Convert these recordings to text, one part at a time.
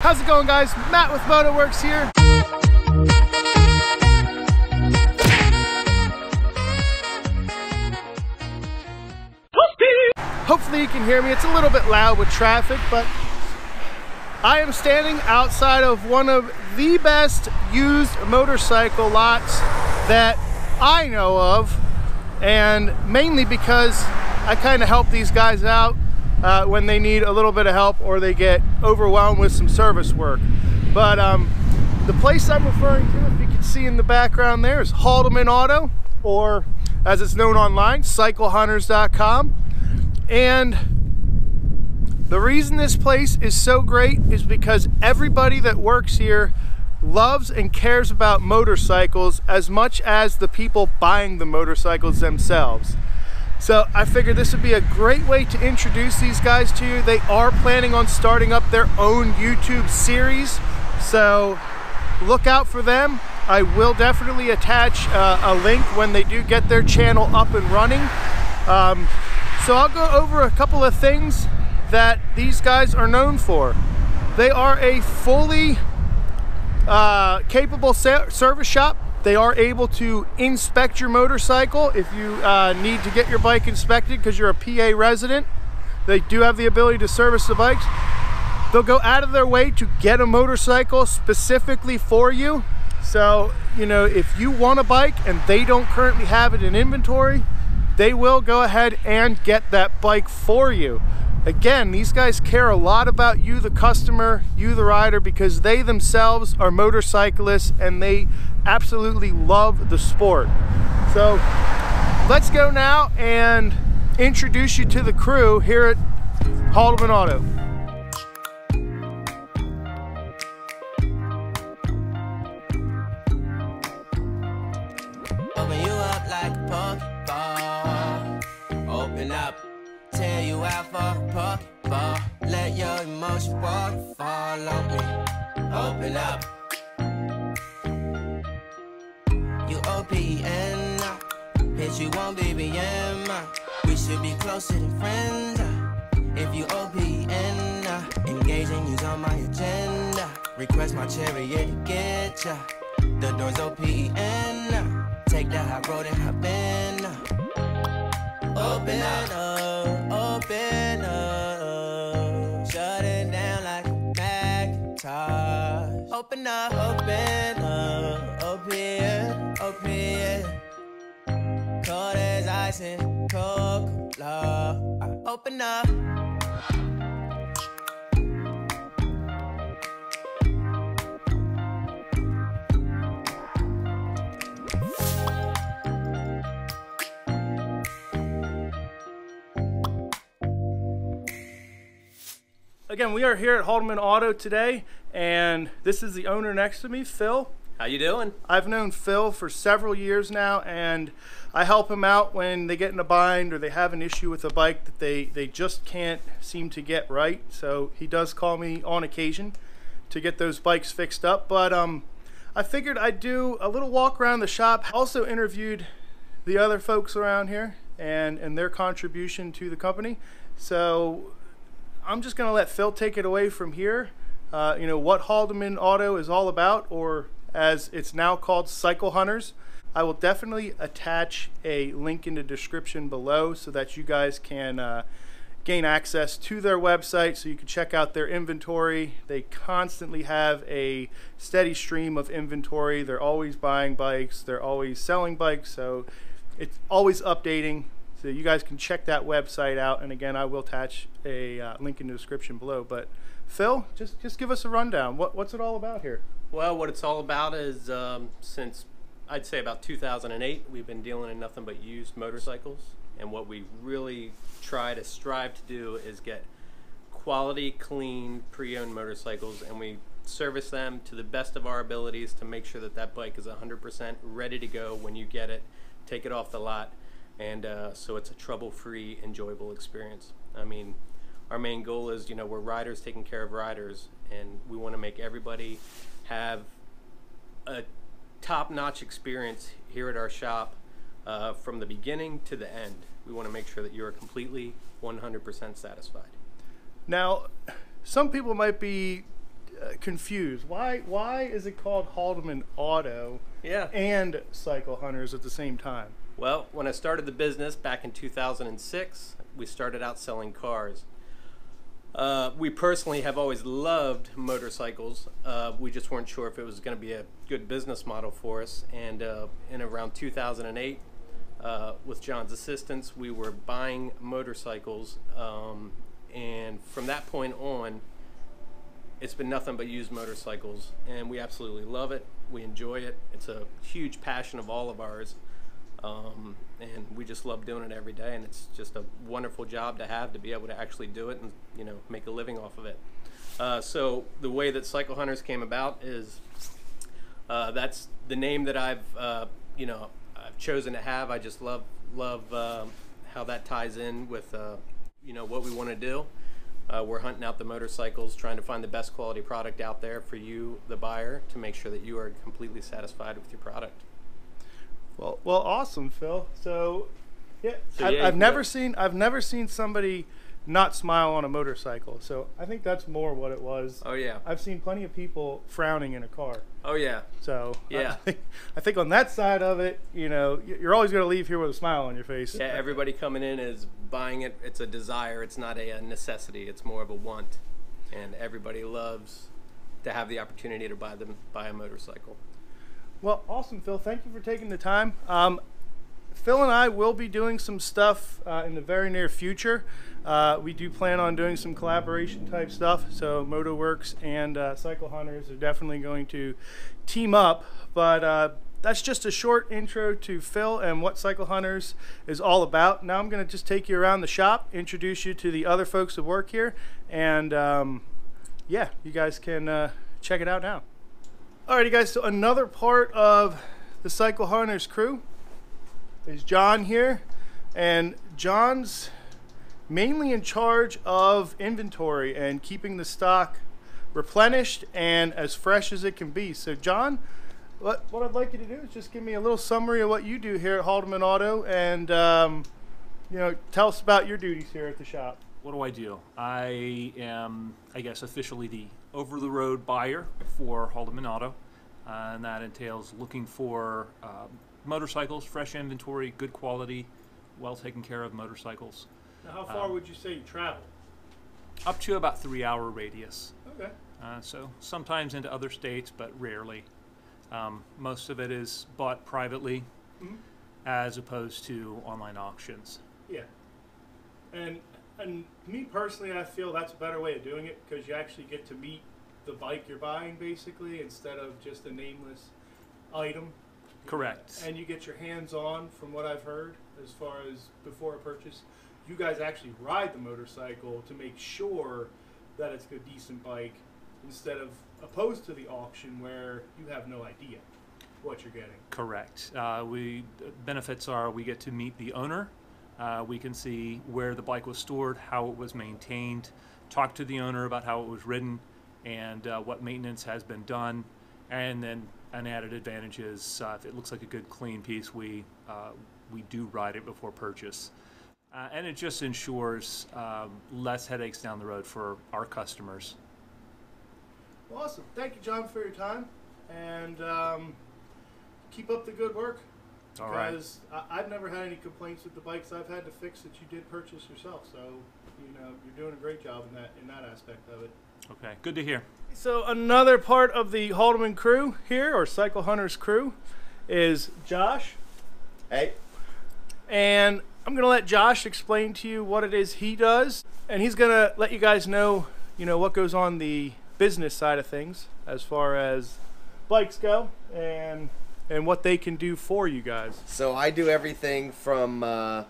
How's it going, guys? Matt with Motoworks here. Hopefully you can hear me. It's a little bit loud with traffic, but I am standing outside of one of the best used motorcycle lots that I know of, and mainly because I kind of help these guys out when they need a little bit of help or they get overwhelmed with some service work. But the place I'm referring to, if you can see in the background there, is Haldeman Auto, or as it's known online, CycleHunters.com. And the reason this place is so great is because everybody that works here loves and cares about motorcycles as much as the people buying the motorcycles themselves. So I figured this would be a great way to introduce these guys to you. They are planning on starting up their own YouTube series, so look out for them. I will definitely attach a link when they do get their channel up and running. So I'll go over a couple of things that these guys are known for. They are a fully capable service shop. They are able to inspect your motorcycle if you need to get your bike inspected because you're a PA resident. They do have the ability to service the bikes. They'll go out of their way to get a motorcycle specifically for you. So, you know, if you want a bike and they don't currently have it in inventory, they will go ahead and get that bike for you. Again, these guys care a lot about you, the customer, you, the rider, because they themselves are motorcyclists and they absolutely love the sport. So let's go now and introduce you to the crew here at Haldeman Auto. Open you up like a Pokeball. Open up, tear you out for a Pokeball. Let your emotions waterfall on me. Open up. You OPN, bitch, you won't BBM. We should be closer than friends. If you OPN, engaging you's on my agenda. Request my chariot to get ya. The door's OPN. Take that high road and hop in. Open up, open up. Shut it down like a Macintosh. Open up, open up. Open, open. Cold as ice and Coca-Cola. Open up. Again, we are here at Haldeman Auto today, and this is the owner next to me, Phil. How you doing? I've known Phil for several years now, and I help him out when they get in a bind or they have an issue with a bike that they just can't seem to get right. So he does call me on occasion to get those bikes fixed up. But I figured I'd do a little walk around the shop. Also interviewed the other folks around here and their contribution to the company. So I'm just going to let Phil take it away from here. You know, what Haldeman Auto is all about, or as it's now called, Cycle Hunters. I will definitely attach a link in the description below so that you guys can gain access to their website so you can check out their inventory. They constantly have a steady stream of inventory. They're always buying bikes. They're always selling bikes. So it's always updating. So you guys can check that website out, and again, I will attach a link in the description below. But Phil, just give us a rundown. What's it all about here? Well, what it's all about is since I'd say about 2008, we've been dealing in nothing but used motorcycles, and what we really strive to do is get quality, clean, pre-owned motorcycles, and we service them to the best of our abilities to make sure that that bike is 100% ready to go when you get it, take it off the lot. And so it's a trouble-free, enjoyable experience. I mean, our main goal is, you know, we're riders taking care of riders, and we want to make everybody have a top-notch experience here at our shop from the beginning to the end. We want to make sure that you're completely 100% satisfied. Now, some people might be confused. Why is it called Haldeman Auto Yeah. and Cycle Hunters at the same time? Well, when I started the business back in 2006, we started out selling cars. We personally have always loved motorcycles. We just weren't sure if it was going to be a good business model for us. And in around 2008, with John's assistance, we were buying motorcycles. And from that point on, it's been nothing but used motorcycles. And we absolutely love it. We enjoy it. It's a huge passion of all of ours. And we just love doing it every day, and it's just a wonderful job to be able to actually do it and, you know, make a living off of it. So the way that Cycle Hunters came about is that's the name that I've chosen to have. I just love how that ties in with what we want to do. We're hunting out the motorcycles, trying to find the best quality product out there for you, the buyer, to make sure that you are completely satisfied with your product. Well, awesome, Phil. So, yeah, So, I've never seen somebody not smile on a motorcycle. So I think that's more what it was. Oh yeah. I've seen plenty of people frowning in a car. Oh yeah. So Yeah. I think on that side of it, you're always going to leave here with a smile on your face. Yeah, everybody coming in is buying it. It's a desire. It's not a necessity. It's more of a want. And everybody loves to have the opportunity to buy a motorcycle. Well, awesome, Phil. Thank you for taking the time. Phil and I will be doing some stuff in the very near future. We do plan on doing some collaboration type stuff. So MotoWorks and Cycle Hunters are definitely going to team up. But that's just a short intro to Phil and what Cycle Hunters is all about. Now I'm going to just take you around the shop, introduce you to the other folks that work here, and yeah, you guys can check it out now. Alrighty guys, so another part of the Cycle Hunters crew is John here, and John's mainly in charge of inventory and keeping the stock replenished and as fresh as it can be. So John, what I'd like you to do is just give me a little summary of what you do here at Haldeman Auto, and tell us about your duties here at the shop. What do I do? I am, I guess, officially the over-the-road buyer for Haldeman Auto, and that entails looking for motorcycles, fresh inventory, good quality, well taken care of motorcycles. Now, how far would you say you travel? Up to about 3-hour radius. Okay. So sometimes into other states, but rarely. Most of it is bought privately, as opposed to online auctions. Yeah. And me personally, I feel that's a better way of doing it, because you actually get to meet the bike you're buying, basically, instead of just a nameless item. Correct. And you get your hands on, from what I've heard, as far as before a purchase. You guys actually ride the motorcycle to make sure that it's a decent bike, instead of opposed to the auction where you have no idea what you're getting. Correct. Benefits are we get to meet the owner. We can see where the bike was stored, how it was maintained, talk to the owner about how it was ridden, and what maintenance has been done. And then an added advantage is if it looks like a good clean piece, we do ride it before purchase. And it just ensures less headaches down the road for our customers. Well, awesome. Thank you, John, for your time, and keep up the good work. All right. Because I've never had any complaints with the bikes I've had to fix that you did purchase yourself. So, you're doing a great job in that aspect of it. Okay, good to hear. So another part of the Haldeman crew here, or Cycle Hunters crew, is Josh. Hey. And I'm going to let Josh explain to you what it is he does, and he's going to let you guys know, what goes on the business side of things as far as bikes go, and what they can do for you guys. So I do everything from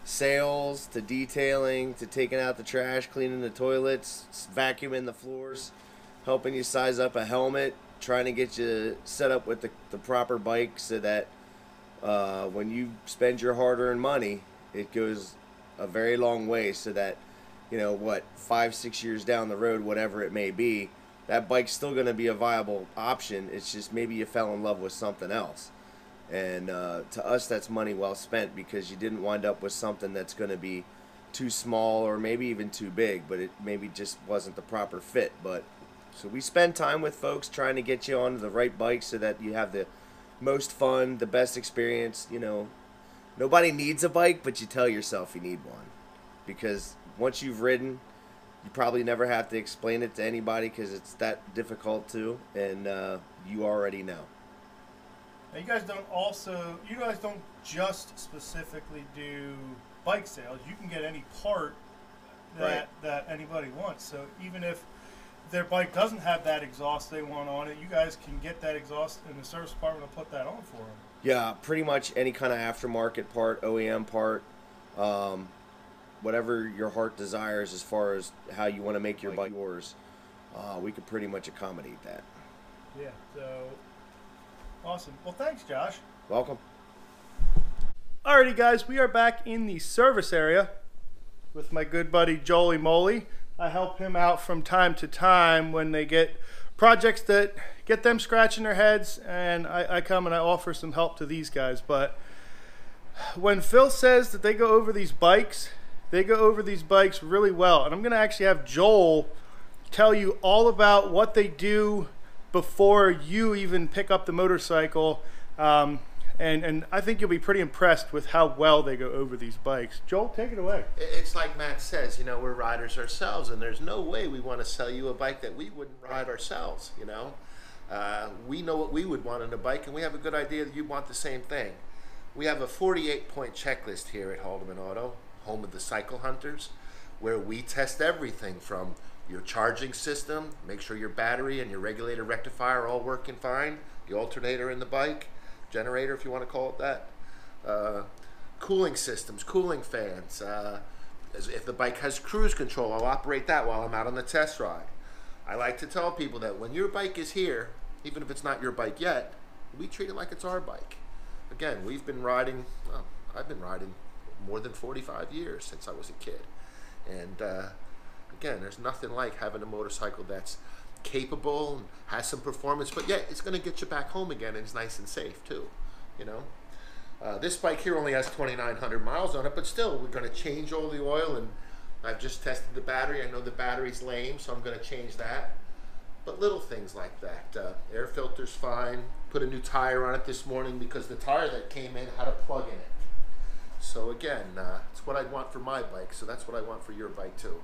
sales to detailing to taking out the trash, cleaning the toilets, vacuuming the floors, helping you size up a helmet, trying to get you set up with the proper bike so that when you spend your hard-earned money, it goes a very long way, so that 5-6 years down the road, whatever it may be, that bike's still going to be a viable option. It's just maybe you fell in love with something else. And to us, that's money well spent, because you didn't wind up with something that's going to be too small or maybe even too big, but it maybe just wasn't the proper fit. But So we spend time with folks trying to get you onto the right bike so that you have the most fun, the best experience. You know, nobody needs a bike, but you tell yourself you need one. Because once you've ridden, you probably never have to explain it to anybody because it's that difficult to, and you already know. Now you guys don't just specifically do bike sales. You can get any part that anybody wants. So even if their bike doesn't have that exhaust they want on it, you guys can get that exhaust in the service department and put that on for them. Yeah, pretty much any kind of aftermarket part, OEM part, whatever your heart desires as far as how you want to make your bike yours, we could pretty much accommodate that. Yeah, so awesome. Well, thanks, Josh. Welcome. Alrighty, guys, we are back in the service area with my good buddy Jolie Moley. I help him out from time to time when they get projects that get them scratching their heads, and I come and I offer some help to these guys. But when Phil says that they go over these bikes, they go over these bikes really well. And I'm going to actually have Joel tell you all about what they do before you even pick up the motorcycle. And I think you'll be pretty impressed with how well they go over these bikes. Joel, take it away. It's like Matt says, you know, we're riders ourselves, and there's no way we want to sell you a bike that we wouldn't ride ourselves, you know. We know what we would want in a bike, and we have a good idea that you want the same thing. We have a 48-point checklist here at Haldeman Auto, home of the cycle hunters, where we test everything from your charging system, make sure your battery and your regulator rectifier are all working fine, the alternator in the bike, generator if you want to call it that, cooling systems, cooling fans. If the bike has cruise control, I'll operate that while I'm out on the test ride. I like to tell people that when your bike is here, even if it's not your bike yet, we treat it like it's our bike. Again, we've been riding, well, I've been riding more than 45 years since I was a kid. And again, there's nothing like having a motorcycle that's capable and has some performance, but yet it's going to get you back home again, and it's nice and safe too, you know. This bike here only has 2,900 miles on it, but still we're going to change all the oil, and I've just tested the battery. I know the battery's lame, so I'm going to change that. But little things like that. Air filter's fine. Put a new tire on it this morning because the tire that came in had a plug in it. So again, it's what I'd want for my bike, so that's what I want for your bike too.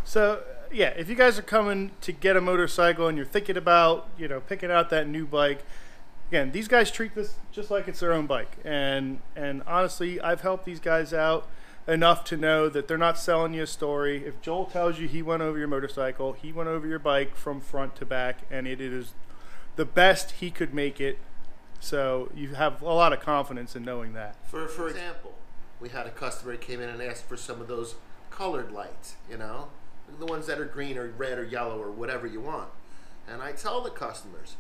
So yeah, if you guys are coming to get a motorcycle and you're thinking about, you know, picking out that new bike, again, these guys treat this just like it's their own bike. And honestly, I've helped these guys out enough to know that they're not selling you a story. If Joel tells you he went over your motorcycle, he went over your bike from front to back, and it is the best he could make it. So you have a lot of confidence in knowing that. For example, we had a customer who came in and asked for some of those colored lights, you know, the ones that are green or red or yellow or whatever you want. And I tell the customers,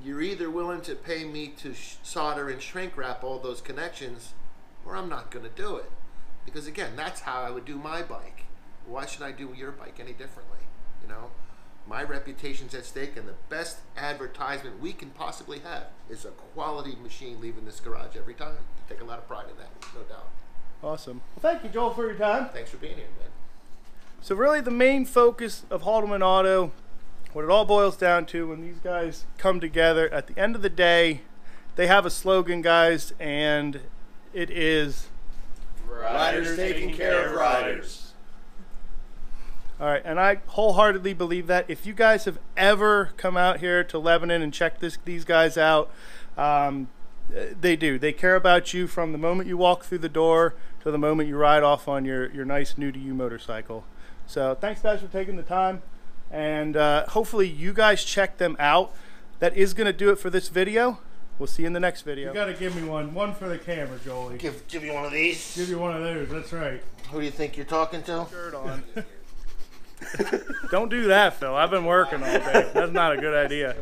you're either willing to pay me to solder and shrink wrap all those connections, or I'm not going to do it. Because again, that's how I would do my bike. Why should I do your bike any differently? You know, my reputation's at stake, and the best advertisement we can possibly have is a quality machine leaving this garage every time. I take a lot of pride in that, no doubt. Awesome. Well, thank you, Joel, for your time. Thanks for being here, man. So really the main focus of Haldeman Auto, what it all boils down to when these guys come together, at the end of the day, they have a slogan, guys, and it is Riders taking care of riders. All right, and I wholeheartedly believe that. If you guys have ever come out here to Lebanon and checked these guys out, they do. They care about you from the moment you walk through the door to the moment you ride off on your nice new-to-you motorcycle. So thanks, guys, for taking the time, and hopefully you guys check them out. That is going to do it for this video. We'll see you in the next video. You got to give me one for the camera, Jolie. Give you one of these. Give you one of those. That's right. Who do you think you're talking to? Shirt on. Don't do that, Phil. I've been working all day. That's not a good idea.